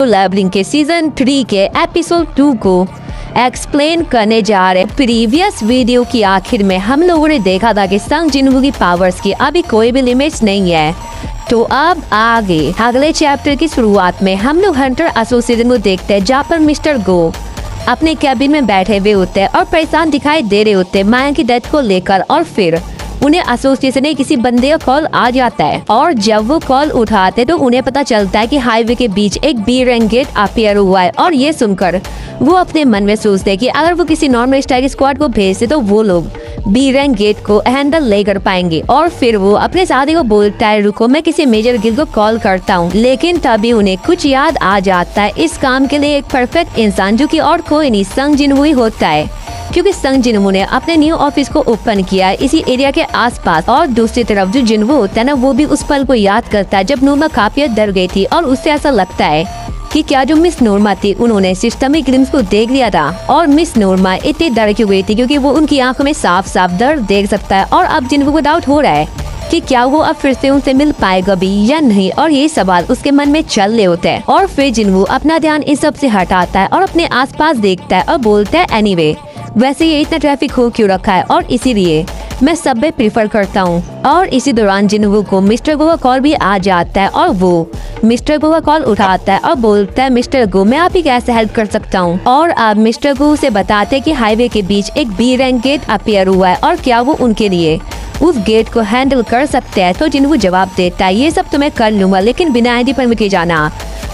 Labelling के season 3 के episode 2 को एक्सप्लेन करने जा रहे। प्रीवियस वीडियो की आखिर में हम लोगों ने देखा था कि संग जिनवू की पावर्स की अभी कोई भी लिमिट्स नहीं है। तो अब आगे अगले चैप्टर की शुरुआत में हम लोग हंटर एसोसिएशन को देखते हैं, जहाँ पर मिस्टर गो अपने कैबिन में बैठे हुए होते हैं और परेशान दिखाई दे रहे होते हैं माया की डेथ को लेकर। और फिर उन्हें एसोसिएशन में किसी बंदे का कॉल आ जाता है और जब वो कॉल उठाते तो उन्हें पता चलता है कि हाईवे के बीच एक बी रैंक गेट अपीयर हुआ है। और ये सुनकर वो अपने मन में सोचते हैं कि अगर वो किसी नॉर्मल स्टाइल स्क्वाड को भेजते तो वो लोग बी रैंक गेट को हैंडल नहीं कर पाएंगे। और फिर वो अपने साथी को बोलता है, रुको मैं किसी मेजर गिल्ड को कॉल करता हूँ। लेकिन तभी उन्हें कुछ याद आ जाता है, इस काम के लिए एक परफेक्ट इंसान जो कि और कोई नहीं संग जिनवू ही होता है, क्योंकि संग जिनवू ने अपने न्यू ऑफिस को ओपन किया है इसी एरिया के आसपास। और दूसरी तरफ जो जिनवू होता है ना, वो भी उस पल को याद करता है जब नोरमा काफी डर गई थी और उससे ऐसा लगता है कि क्या जो मिस नोरमा थी उन्होंने सिस्टमिक ग्लिम्स को देख लिया था। और मिस नोरमा इतनी डर क्यों गई थी, क्योंकि वो उनकी आंखों में साफ साफ दर्द देख सकता है। और अब जिनवू को डाउट हो रहा है कि क्या वो अब फिर से उनसे मिल पाएगा भी या नहीं, और ये सवाल उसके मन में चल रहे होते हैं। और फिर जिनवू अपना ध्यान इस सब से हटाता है और अपने आसपास देखता है और बोलता है, एनीवे वैसे ये इतना ट्रैफिक हो क्यों रखा है और इसीलिए मैं सबवे प्रीफर करता हूँ। और इसी दौरान जिनवू को मिस्टर गो का कॉल भी आ जाता है और वो मिस्टर गो का कॉल उठाता है और बोलता है, मिस्टर गो मैं आपकी कैसे हेल्प कर सकता हूँ। और अब मिस्टर गो से बताते हैं कि हाईवे के बीच एक बी रैंक गेट अपीयर हुआ है और क्या वो उनके लिए उस गेट को हैंडल कर सकते हैं। तो जिनवू जवाब देता है, ये सब तो मैं कर लूंगा लेकिन बिना आईडी परमिट के जाना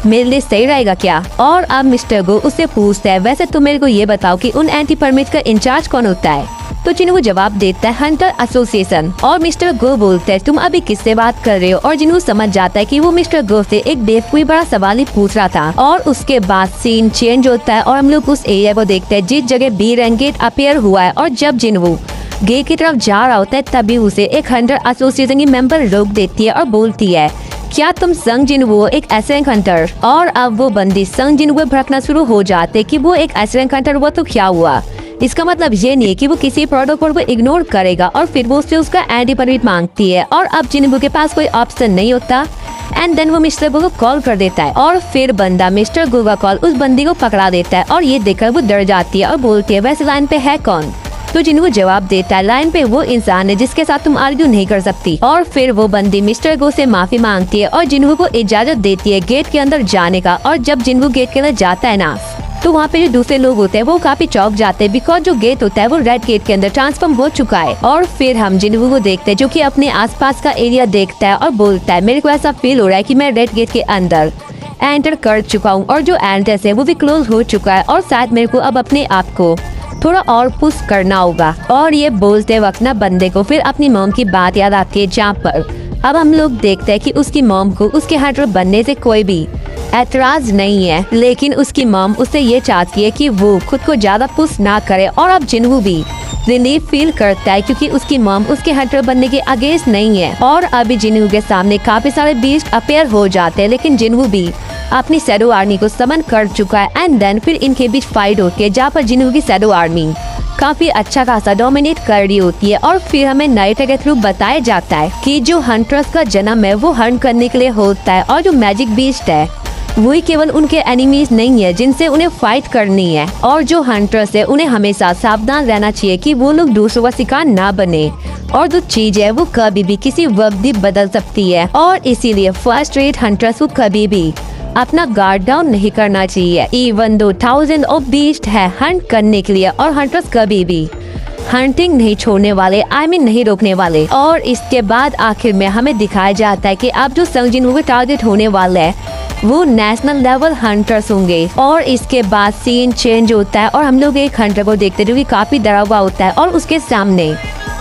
मेरे लिए सही रहेगा क्या। और अब मिस्टर गो उससे पूछता है, वैसे तुम मेरे को ये बताओ कि उन एंटी परमिट का इंचार्ज कौन होता है। तो जिनवू जवाब देता है, हंटर एसोसिएशन। और मिस्टर गो बोलते हैं, तुम अभी किससे बात कर रहे हो। और जिनवू समझ जाता है कि वो मिस्टर गो से एक बेवकूफी बड़ा सवाल ही पूछ रहा था। और उसके बाद सीन चेंज होता है और हम लोग उस एरिया को देखते हैं जिस जगह बी रैंक गेट अपीयर हुआ है। और जब जिनवू गेट की तरफ जा रहा होता है तभी उसे एक हंटर एसोसिएशन की मेंबर रोक देती है और बोलती है, क्या तुम संग जिनवू एक एसरैंक हंटर। और अब वो बंदी संग जिनवू भड़कना शुरू हो जाते कि वो एक एसरैंक हंटर हुआ तो क्या हुआ। इसका मतलब ये नहीं है कि वो किसी प्रोटोकॉल को इग्नोर करेगा। और फिर वो उससे उसका एंटी परमिट मांगती है और अब जिनवू के पास कोई ऑप्शन नहीं होता एंड देन वो मिस्टर गो को कॉल कर देता है। और फिर बंदा मिस्टर गो का कॉल उस बंदी को पकड़ा देता है और ये देखकर वो डर जाती है और बोलती है, वैसे लाइन पे है कौन। तो जिनवू जवाब देता है, लाइन पे वो इंसान है जिसके साथ तुम आर्ग्यू नहीं कर सकती। और फिर वो बंदी मिस्टर गो से माफी मांगती है और जिनवू को इजाजत देती है गेट के अंदर जाने का। और जब जिनवू गेट के अंदर जाता है ना, तो वहाँ पे जो दूसरे लोग होते हैं वो काफी चौंक जाते हैं, बिकॉज जो गेट होता है वो रेड गेट के अंदर ट्रांसफॉर्म हो चुका है। और फिर हम जिनवू को देखते हैं जो कि अपने आसपास का एरिया देखता है और बोलता है, मेरे को ऐसा फील हो रहा है कि मैं रेड गेट के अंदर एंटर कर चुका हूँ और जो एंट्रेंस है वो भी क्लोज हो चुका है और शायद मेरे को अब अपने आप को थोड़ा और पुश करना होगा। और ये बोलते वक्त ना बंदे को फिर अपनी मॉम की बात याद आती है, जहाँ पर अब हम लोग देखते हैं कि उसकी मॉम को उसके हंटर बनने से कोई भी एतराज नहीं है, लेकिन उसकी मॉम उससे ये चाहती है कि वो खुद को ज्यादा पुश ना करे। और अब जिनवू भी रिलीफ फील करता है क्योंकि उसकी मॉम उसके हंटर बनने के अगेंस्ट नहीं है। और अभी जिनवू के सामने काफी सारे बीस्ट अपीयर हो जाते हैं, लेकिन जिनवू भी अपनी शैडो आर्मी को समन कर चुका है। एंड देन फिर इनके बीच फाइट होती है, जहाँ पर जिनवू की शैडो आर्मी काफी अच्छा खासा डोमिनेट कर रही होती है। और फिर हमें नाइट के थ्रू बताया जाता है कि जो हंटर्स का जन्म है वो हंट करने के लिए होता है और जो मैजिक बीस्ट है वही केवल उनके एनिमीज नहीं है जिनसे उन्हें फाइट करनी है। और जो हंटर्स है उन्हें हमेशा सावधान रहना चाहिए कि वो लोग दूसरों का शिकार ना बने। और जो चीज है वो कभी भी किसी वक्त भी बदल सकती है और इसीलिए फर्स्ट रेट हंटर्स को कभी भी अपना गार्ड डाउन नहीं करना चाहिए, even though thousand of beast है हंट करने के लिए। और हंटर्स कभी भी हंटिंग नहीं छोड़ने वाले, नहीं रोकने वाले। और इसके बाद आखिर में हमें दिखाया जाता है कि अब जो संग जिनवू के टारगेट होने वाले है वो नेशनल लेवल हंटर्स होंगे। और इसके बाद सीन चेंज होता है और हम लोग एक हंटर को देखते हैं जो कि काफी डरा हुआ होता है और उसके सामने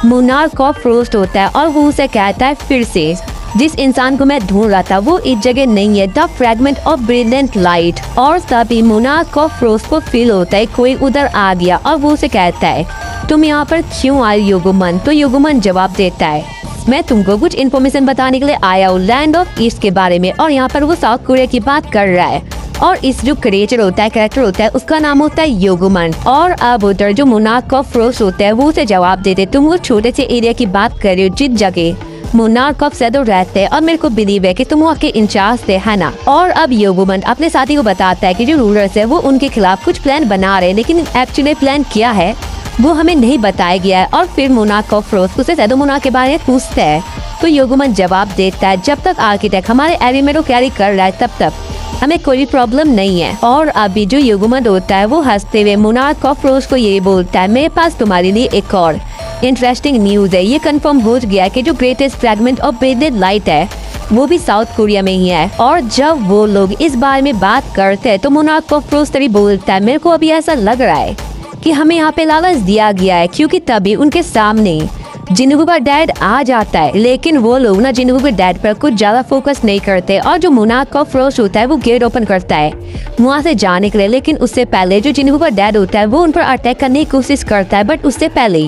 मोनार्क ऑफ फ्रोस्ट होता है और वो उसे कहता है, फिर से जिस इंसान को मैं ढूंढ रहा था वो इस जगह नहीं है, the fragment of brilliant light. और तभी मोनार्क ऑफ फ्रोस्ट को फील होता है कोई उधर आ गया और वो उसे कहता है, तुम यहाँ पर क्यों आए योगुमन। तो योगुमन जवाब देता है, मैं तुमको कुछ इन्फॉर्मेशन बताने के लिए आया हूँ लैंड ऑफ ईस्ट के बारे में। और यहाँ पर वो साउथ कोरिया की बात कर रहा है और इस जो क्रिएचर होता है, कैरेक्टर होता है, उसका नाम होता है योगुमन। और अब उधर जो मोनार्क ऑफ फ्रोस्ट होता है वो उसे जवाब देते, तुम वो छोटे से एरिया की बात कर रहे हो जिस जगह मोनार्क ऑफ सैदो रहते हैं और मेरे को बिलीव है कि तुम वहाँ के इंचार्ज थे, है ना। और अब ये वुमन अपने साथी को बताता है कि जो रूलर्स है वो उनके खिलाफ कुछ प्लान बना रहे हैं, लेकिन एक्चुअली प्लान क्या है वो हमें नहीं बताया गया है। और फिर मोनार्क ऑफ रोज उसे सैदो मोनार्क के बारे में पूछता है, तो योगुमन जवाब देता है जब तक आर्किटेक्ट हमारे एरिया में कैरी कर रहा है तब तक हमें कोई प्रॉब्लम नहीं है। और अभी जो योगुमन होता है वो हंसते हुए मोनार्क ऑफ रोज को ये बोलता है, मेरे पास तुम्हारे लिए एक और इंटरेस्टिंग न्यूज है। ये कंफर्म हो गया कि जो greatest fragment of bedded light है वो भी साउथ कोरिया में ही है। और जब वो लोग इस बारे में बात करते हैं तो मोनार्क ऑफ रोज तरी बोलता है, मेरे को अभी ऐसा लग रहा है कि हमें यहाँ पे लालच दिया गया है, क्योंकि तभी उनके सामने जिन्हू का डैड आ जाता है, लेकिन वो लोग ना जिन्हू के डैड पर कुछ ज्यादा फोकस नहीं करते। और जो मोनार्क ऑफ रोज होता है वो गेट ओपन करता है वहाँ से जाने के लिए, लेकिन उससे पहले जो जिन्हू का डैड होता है वो उन पर अटैक करने की कोशिश करता है। बट उससे पहले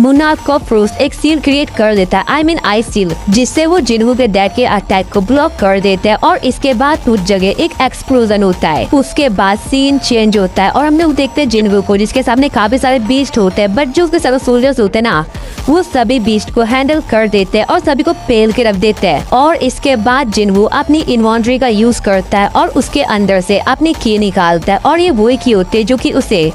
मोनार्क ऑफ रोज एक सील क्रिएट कर देता है, आई मीन आइस सील, जिससे वो जिन्हू के डैड के अटैक को ब्लॉक कर देता है। और इसके बाद उस जगह एक एक्सप्लोजन होता है। उसके बाद सीन चेंज होता है और हम लोग देखते हैं जिन्हू को, जिसके सामने काफी सारे बीस्ट होते हैं, बट जो उसके सारे सोल्जर्स होते हैं ना वो सभी बीस्ट को हैंडल कर देते हैं और सभी को पेल के रख देते हैं। और इसके बाद जिन्हू अपनी इन्वेंटरी का यूज करता है और उसके अंदर से अपनी की निकालता है। और ये वही की होती है जो कि उसे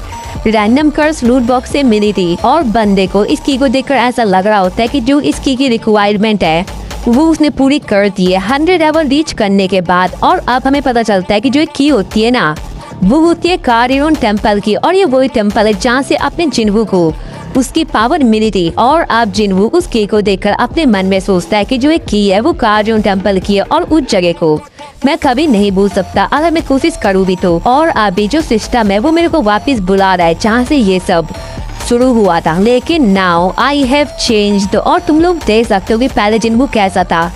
रैंडम कर्स लूट बॉक्स से मिली थी। और बंदे को इस की को देखकर ऐसा लग रहा होता है कि जो इस की रिक्वायरमेंट है वो उसने पूरी कर दी है 100 लेवल रीच करने के बाद। और अब हमें पता चलता है कि जो एक की होती है ना वो होती है कारियोन टेम्पल की, और ये वही टेम्पल है जहाँ से अपने जिन्हू को उसकी पावर मिली थी। और अब जिन्हू उस की को देखकर अपने मन में सोचता है कि जो एक की है वो कारियोन टेम्पल की है और उस जगह को मैं कभी नहीं भूल सकता अगर मैं कोशिश करूँ भी तो। और अभी जो सिस्टम है वो मेरे को वापस बुला रहा है जहाँ से ये सब शुरू हुआ था, लेकिन नाउ आई हैव चेंज्ड। और तुम लोग देख सकते हो कि पहले जिन्हू कैसा था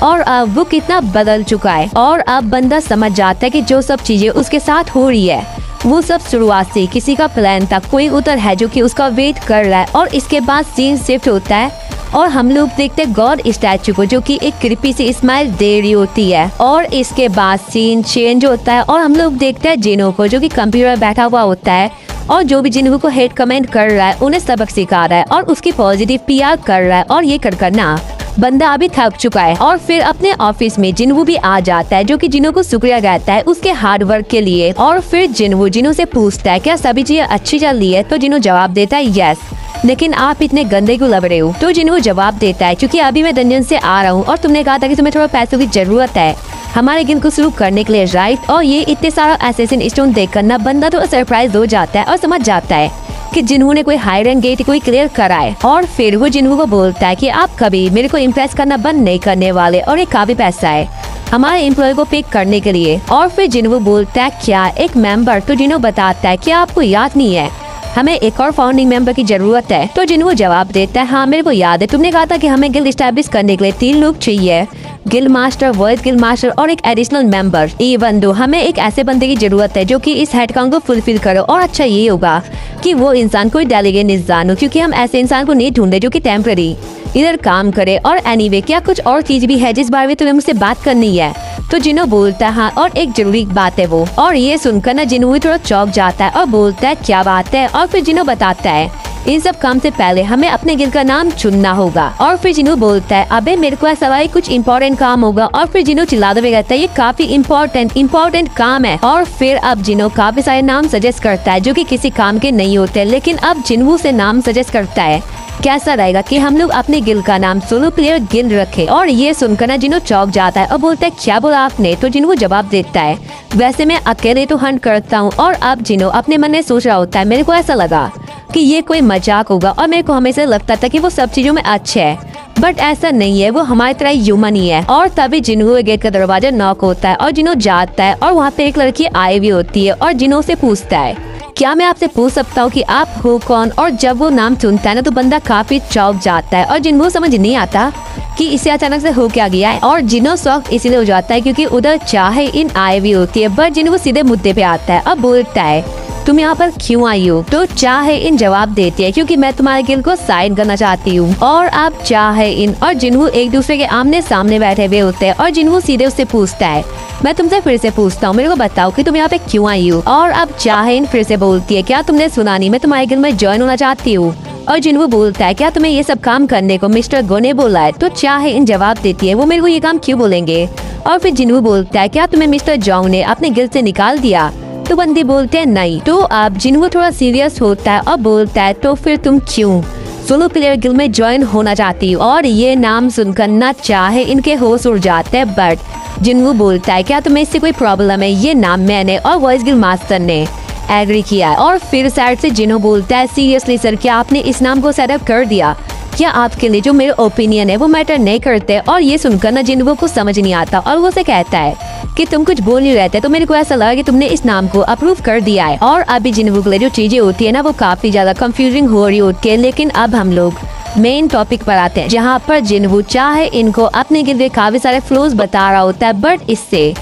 और अब वो कितना बदल चुका है। और अब बंदा समझ जाता है कि जो सब चीजें उसके साथ हो रही है वो सब शुरुआत से किसी का प्लान था। कोई उधर है जो कि उसका वेट कर रहा है। और इसके बाद सीन शिफ्ट होता है और हम लोग देखते हैं गॉड स्टैचू को जो कि एक क्रिपी सी स्माइल दे रही होती है। और इसके बाद सीन चेंज होता है और हम लोग देखते हैं जिन्हू को जो कि कंप्यूटर बैठा हुआ होता है और जो भी जिन्हू को हेड कमेंट कर रहा है उन्हें सबक सिखा रहा है और उसकी पॉजिटिव पीआर कर रहा है। और ये कर करना बंदा अभी थक चुका है। और फिर अपने ऑफिस में जिन्हू भी आ जाता है जो कि जिन्हू को शुक्रिया कहता है उसके हार्ड वर्क के लिए। और फिर जिन्हू से पूछता है क्या सभी चीजें अच्छी चल रही है, तो जिन्हू जवाब देता है यस, लेकिन आप इतने गंदे क्यों लग रहे हो। तो जिन्हू जवाब देता है क्योंकि अभी मैं डंजन से आ रहा हूँ और तुमने कहा था कि तुम्हें थोड़ा पैसों की जरूरत है हमारे गिल्ड को शुरू करने के लिए, राइट। और ये इतने सारा असैसिन स्टोन देखकर ना बंदा तो सरप्राइज हो जाता है और समझ जाता है कि जिन्हू ने कोई हाई रैंक गेट कोई क्लियर कराए। और फिर वो जिन्हू को बोलता है कि आप कभी मेरे को इम्प्रेस करना बंद नहीं करने वाले और ये काफी पैसा है हमारे एम्प्लॉय को पिक करने के लिए। और फिर जिन्हू बोलता है क्या एक मेंबर, तो जिन्हू बताता है कि आपको याद नहीं है हमें एक और फाउंडिंग मेंबर की जरूरत है। तो जिन्हू जवाब देता है हाँ मेरे को याद है, तुमने कहा था कि हमें गिल्ड एस्टैब्लिश करने के लिए 3 लोग चाहिए, guild master, voice guild master और एक एडिशनल मेंबर। इवन दो हमें एक ऐसे बंदे की जरूरत है जो कि इस हेड काउंट को फुलफिल करो। और अच्छा ये होगा कि वो इंसान कोई डेलीगेट इंसान हो, क्योंकि हम ऐसे इंसान को नहीं ढूंढे जो कि टेम्पररी इधर काम करे। और एनीवे क्या कुछ और चीज भी है जिस बारे में तुम्हें मुझसे बात करनी है। तो जिन्हू बोलता है हाँ और एक जरूरी बात है वो। और ये सुनकर ना जिन्हू थोड़ा चौंक जाता है और बोलता है क्या बात है। और फिर जिन्हू बताता है इन सब काम से पहले हमें अपने गिल्ड का नाम चुनना होगा। और फिर जिन्हू बोलता है अबे मेरे को ऐसा भाई कुछ इम्पोर्टेंट काम होगा। और फिर जिन्हू चिल्लाते हुए कहता है ये काफी इम्पोर्टेंट काम है। और फिर अब जिन्हू काफी सारे नाम सजेस्ट करता है जो कि किसी काम के नहीं होते, लेकिन अब जिन्हू से नाम सजेस्ट करता है कैसा रहेगा कि हम लोग अपने गिल्ड का नाम सोलो प्लेयर गिल्ड रखें। और ये सुनकर ना जिन्हू चौंक जाता है और बोलता है क्या बोला आपने। तो जिन्हू जवाब देता है वैसे मैं अकेले तो हंट करता हूँ। और अब जिन्हू अपने मन में सोच रहा होता है मेरे को ऐसा लगा कि ये कोई मजाक होगा और मेरे को हमेशा लगता था कि वो सब चीजों में अच्छे है, बट ऐसा नहीं है, वो हमारी तरह ह्यूमन ही है। और तभी जिन्हू गेट का दरवाजा नॉक होता है और जिन्हू जाता है और वहाँ पे एक लड़की आई हुई होती है और जिन्हू से पूछता है क्या मैं आपसे पूछ सकता हूँ कि आप हो कौन। और जब वो नाम सुनता है ना तो बंदा काफी चौंक जाता है और जिन्हू समझ नहीं आता कि इसे अचानक से हो क्या गया है। और जिन्हू शॉक इसीलिए हो जाता है क्योंकि उधर चाहे इन आई हुई होती है, बट जिन्हू सीधे मुद्दे पे आता है और बोलता है तुम यहाँ पर क्यों आई हो। तो चाहे इन जवाब देती है क्योंकि मैं तुम्हारे गिल्ड को साइन करना चाहती हूँ। और अब चाहे इन और जिन्हू एक दूसरे के आमने सामने बैठे हुए होते हैं और जिन्हू सीधे उससे पूछता है मैं तुमसे फिर से पूछता हूँ मेरे को बताओ कि तुम यहाँ पे क्यों आई हो। और अब चाहे इन फिर से बोलती है क्या तुमने सुना नहीं मैं तुम्हारे गिल्ड में ज्वाइन होना चाहती हूँ। और जिन्हों बोलता है क्या तुम्हें ये सब काम करने को मिस्टर गो ने बोला है? तो चाहे इन जवाब देती है वो मेरे को ये काम क्यों बोलेंगे? और फिर जिन्हों बोलता है क्या तुम्हें मिस्टर जोंग ने अपने गिल्ड से निकाल दिया? तो बंदी बोलते हैं नहीं। तो अब जिन्हों थोड़ा सीरियस होता है और बोलता है तो फिर तुम क्यों सोलो प्लेयर गिल्ड में ज्वाइन होना चाहती हो? और ये नाम सुनकर ना चाहे इनके होश उड़ जाते हैं, बट जिन्हों बोलता है क्या तुम्हें इससे कोई प्रॉब्लम है? ये नाम मैंने और वॉइस गिल्ड मास्टर ने एग्री किया है। और फिर साइड से जिन्हों बोलता है सीरियसली सर क्या आपने इस नाम को सेटअप कर दिया? क्या आपके लिए जो मेरे ओपिनियन है वो मैटर नहीं करते? और ये सुनकर ना जिन्हों को समझ नहीं आता और वो से कहता है कि तुम कुछ बोल नहीं रहते, तो मेरे को ऐसा लगा कि तुमने इस नाम को अप्रूव कर दिया है। और अभी जिन्हों के लिए जो चीजें होती है ना वो काफी ज्यादा कंफ्यूजिंग हो रही होती है। लेकिन अब हम लोग मेन टॉपिक पर आते हैं जहाँ पर जिन्हों चाहे इनको अपने गिल्ड के काफी सारे फ्लोज बता रहा होता है, बट इससे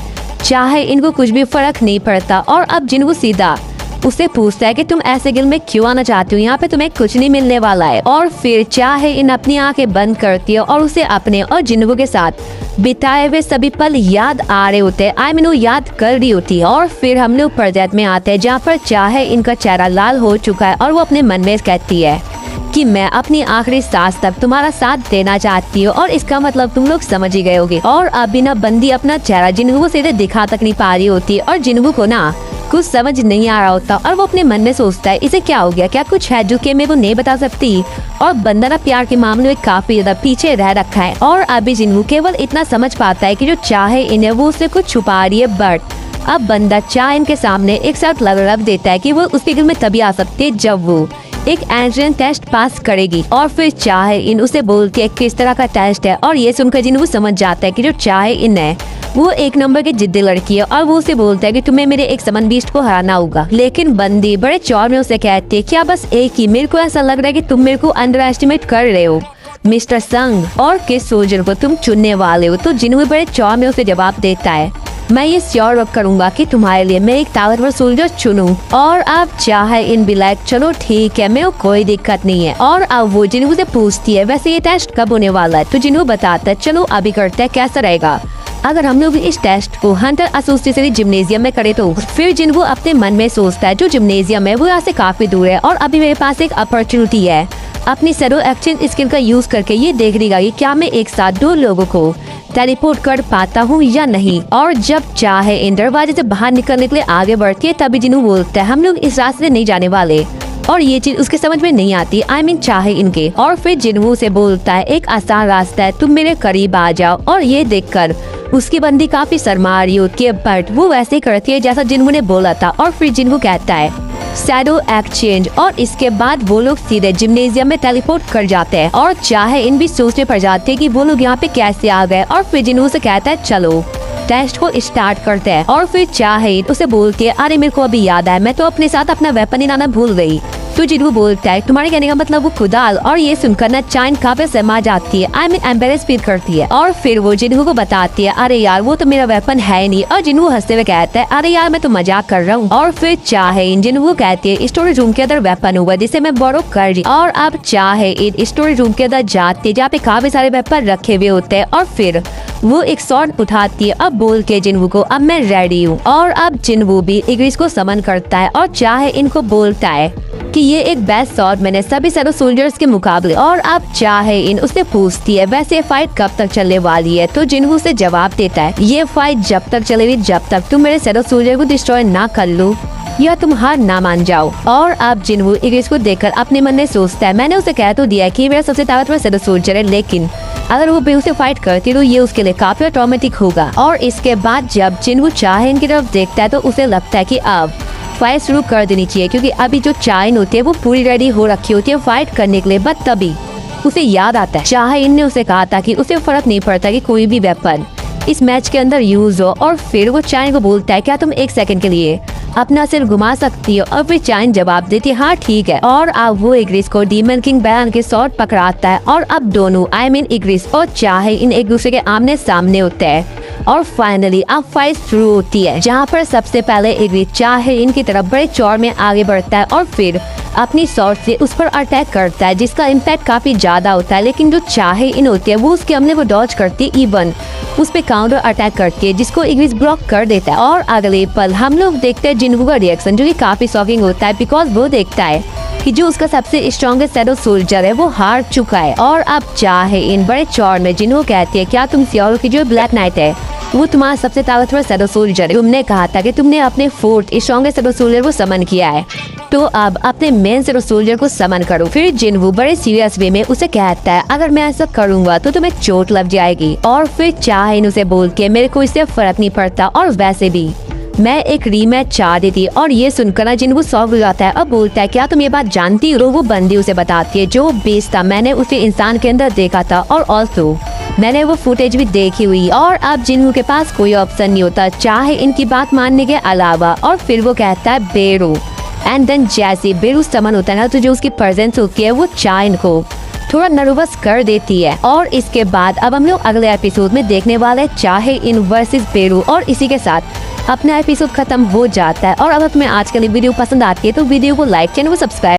चाहे इनको कुछ भी फर्क नहीं पड़ता। और अब जिन्हों सीधा उससे पूछता है कि तुम ऐसे गिल्ड में क्यों आना चाहती हो? यहाँ पे तुम्हें कुछ नहीं मिलने वाला है। और फिर चाहे इन अपनी आंखें बंद करती है और उसे अपने और जिन्हों के साथ बिताए हुए सभी पल याद आ रहे होते हैं। आई मीन वो याद कर रही होती है। और फिर हम लोग प्रोजेक्ट में आते हैं जहाँ पर चाहे इनका चेहरा लाल हो चुका है और वो अपने मन में कहती है कि मैं अपनी आखिरी सांस तक तुम्हारा साथ देना चाहती हूँ। और इसका मतलब तुम लोग समझ ही गए होगे। और अभी ना बंदी अपना चेहरा जिन्हों को सीधे दिखा तक नहीं पा रही होती है और जिन्हों को ना कुछ समझ नहीं आ रहा होता। और वो अपने मन में सोचता है इसे क्या हो गया, क्या कुछ है जो कि मैं वो नहीं बता सकती? और बंदा ना प्यार के मामले में काफी ज्यादा पीछे रह रखा है। और अभी जिन्हों केवल इतना समझ पाता है कि जो चाहे इन्हें वो उससे कुछ छुपा रही है, बट अब बंदा चाहे इनके सामने एक साथ लग देता है कि वो उसके दिल में तभी आ सकती है जब वो एक एंट्रेंस टेस्ट पास करेगी। और फिर चाहे इन उसे बोलती है किस तरह का टेस्ट है। और ये सुनकर जिन्हों समझ जाता है कि जो चाहे इन है वो एक नंबर की जिद्दी लड़की है। और वो उसे बोलता है कि तुम्हें मेरे एक समन बीस्ट को हराना होगा। लेकिन बंदी बड़े चौड़ में उसे कहती है क्या बस एक ही? मेरे को ऐसा लग रहा है कि तुम मेरे को अंडर एस्टिमेट कर रहे हो मिस्टर संग, और किस सोल्जर को तुम चुनने वाले हो? तो जिन्हों बड़े चौड़ में उसे जवाब देता है मैं ये श्योर करूंगा कि तुम्हारे लिए मैं एक ताकतवर सोल्जर चुनूं। और अब चाहे इन भी लाइक चलो ठीक है, मेरे को कोई दिक्कत नहीं है। और अब वो जिन्हों से पूछती है वैसे ये टेस्ट कब होने वाला है? तो जिन्हों बताता है चलो अभी करते हैं, कैसा रहेगा अगर हम लोग इस टेस्ट को हंटर एसोसिएशन जिम्नेजियम में करें? तो फिर जिन्हों अपने मन में सोचता है जो जिम्नेजियम है वो यहाँ से काफी दूर है और अभी मेरे पास एक अपॉर्चुनिटी है अपनी सैडो एक्शन स्किल का यूज करके ये देख लेगा कि क्या मैं एक साथ दो लोगों को टेलीपोर्ट कर पाता हूँ या नहीं। और जब चाहे इन दरवाजे से बाहर निकलने के लिए आगे बढ़ती है तभी जिन्हों बोलता है हम लोग इस रास्ते से नहीं जाने वाले। और ये चीज उसके समझ में नहीं आती, आई मीन चाहे इनके। और फिर जिन्हों से बोलता है एक आसान रास्ता है, तुम मेरे करीब आ जाओ। और ये देखकर उसकी बंदी काफी शर्मा रही होती है, बट वो वैसे ही करती है जैसा जिन्हों ने बोला था। और फिर जिन्हों कहता है शैडो एक्सचेंज। और इसके बाद वो लोग सीधे जिम्नेजियम में टेलीपोर्ट कर जाते हैं। और चाहे इन भी सोचने पड़ जाते हैं कि वो लोग यहाँ पे कैसे आ गए। और फिर जिन्हों से कहता है चलो टेस्ट को स्टार्ट करते हैं। और फिर चाहे उसे बोलती है अरे मेरे को अभी याद आया, मैं तो अपने साथ अपना वेपन ही लाना भूल गई। तो जिन्हों बोलता है तुम्हारे कहने का मतलब वो खुदाल। और ये सुनकर ना चाइन काफी शर्मा जाती है, आई मीन एम्बेरेस फील करती है। और फिर वो जिन्हों को बताती है अरे यार वो तो मेरा वेपन है नहीं। और जिन्हों हंसते हुए कहता है अरे यार मैं तो मजाक कर रहा हूँ। और फिर चाहे जिन्हों कहती है स्टोरेज रूम के अंदर वेपन हुआ जिसे मैं बोरो कर रही। और अब चाहे इन स्टोरेज रूम के अंदर जाती है जहाँ पे काफी सारे वेपन रखे हुए होते हैं। और फिर वो एक शॉट उठाती है अब बोल के जिन्हों को अब मैं रेडी हूँ। और अब जिन्हों भी इग्रिस को समन करता है और चाहे इनको बोलता है कि ये एक बेस्ट शॉट मैंने सभी सैडो सोल्जर्स के मुकाबले। और अब चाहे इन उससे पूछती है वैसे फाइट कब तक चलने वाली है? तो जिन्हों से जवाब देता है ये फाइट जब तक चलेगी जब तक तुम मेरे सैडो सोल्जर को डिस्ट्रॉय ना कर लो या तुम हार ना मान जाओ। और अब जिन्हों इग्रिस को देखकर अपने मन में सोचता है मैंने उसे कह तो दिया कि मेरा सबसे ताकतवर सैडो सोल्जर है, लेकिन अगर वो बेहू से फाइट करती तो ये उसके लिए काफी ट्रॉमेटिक होगा। और इसके बाद जब जिन्हों चाहे इनकी तरफ देखता है तो उसे लगता है कि अब फाइट शुरू कर देनी चाहिए, क्योंकि अभी जो चाइन होती है वो पूरी रेडी हो रखी होती है फाइट करने के लिए। बट तभी उसे याद आता है चाहे इनने उसे कहा था कि उसे फर्क नहीं पड़ता कि कोई भी वेपन इस मैच के अंदर यूज हो। और फिर वो चाइन को बोलता है क्या तुम एक सेकंड के लिए अपना सिर घुमा सकती हो? और फिर चाइन जवाब देती है हाँ ठीक है। और अब वो इग्रिस को डीमन किंग बैन के शॉट पकड़ाता है और अब दोनों आई मीन इग्रिस और चाहे इन एक दूसरे के आमने सामने होते हैं। और फाइनली अब फाइट शुरू होती है जहाँ पर सबसे पहले इग्रिस चाहे इनकी तरफ बड़े चौड़ में आगे बढ़ता है और फिर अपनी शॉट से उस पर अटैक करता है जिसका इम्पैक्ट काफी ज्यादा होता है। लेकिन जो चाहे इन होती है वो उसके हमले को डॉज करती है, इवन उस पे काउंटर अटैक करती है जिसको इग्रिस ब्लॉक कर देता है। और अगले पल हम लोग देखते हैं जिन्हों का रिएक्शन जो कि काफी शॉकिंग होता है, बिकॉज वो देखता है कि जो उसका सबसे स्ट्रॉन्गेस्ट शैडो सोल्जर है वो हार चुका है और अब चाहे इन बड़े चौड़ में जिन्हों कहती है क्या तुम श्योर हो कि जो ब्लैक नाइट है वो तुम्हारा सबसे ताकतवर शैडो सोल्जर है। तुमने कहा था कि तुमने अपने फोर्थ स्ट्रॉन्गेस्ट शैडो सोल्जर को समन किया है, तो अब अपने मेन शैडो सोल्जर को समन करो। फिर जिन्वू बड़े सीरियस वे में उसे कहता है अगर मैं ऐसा करूंगा तो तुम्हें चोट लग जाएगी। और फिर चाहे उसे बोल के मेरे को इससे फर्क नहीं पड़ता और वैसे भी मैं एक रीमैच चाह देती। और ये सुनकर जिन्वू शॉक हो जाता है और बोलता है क्या तुम ये बात जानती हो। वो बंदी उसे बताती है जो बेस था मैंने उसे इंसान के अंदर देखा था और ऑल्सो मैंने वो फुटेज भी देखी हुई। और अब जिन्वू के पास कोई ऑप्शन नहीं होता चाहे इनकी बात मानने के अलावा। और फिर वो कहता है बेरू एंड देन जैसे बेरू समन होता है ना तो जो उसकी प्रेजेंस होती है वो चाइन को थोड़ा नर्वस कर देती है। और इसके बाद अब हम लोग अगले एपिसोड में देखने वाले चाहे इन वर्सेस बेरू। और इसी के साथ अपना एपिसोड खत्म हो जाता है। और अगर तुम्हें आज का वीडियो पसंद आती है तो वीडियो को लाइक चैनल को सब्सक्राइब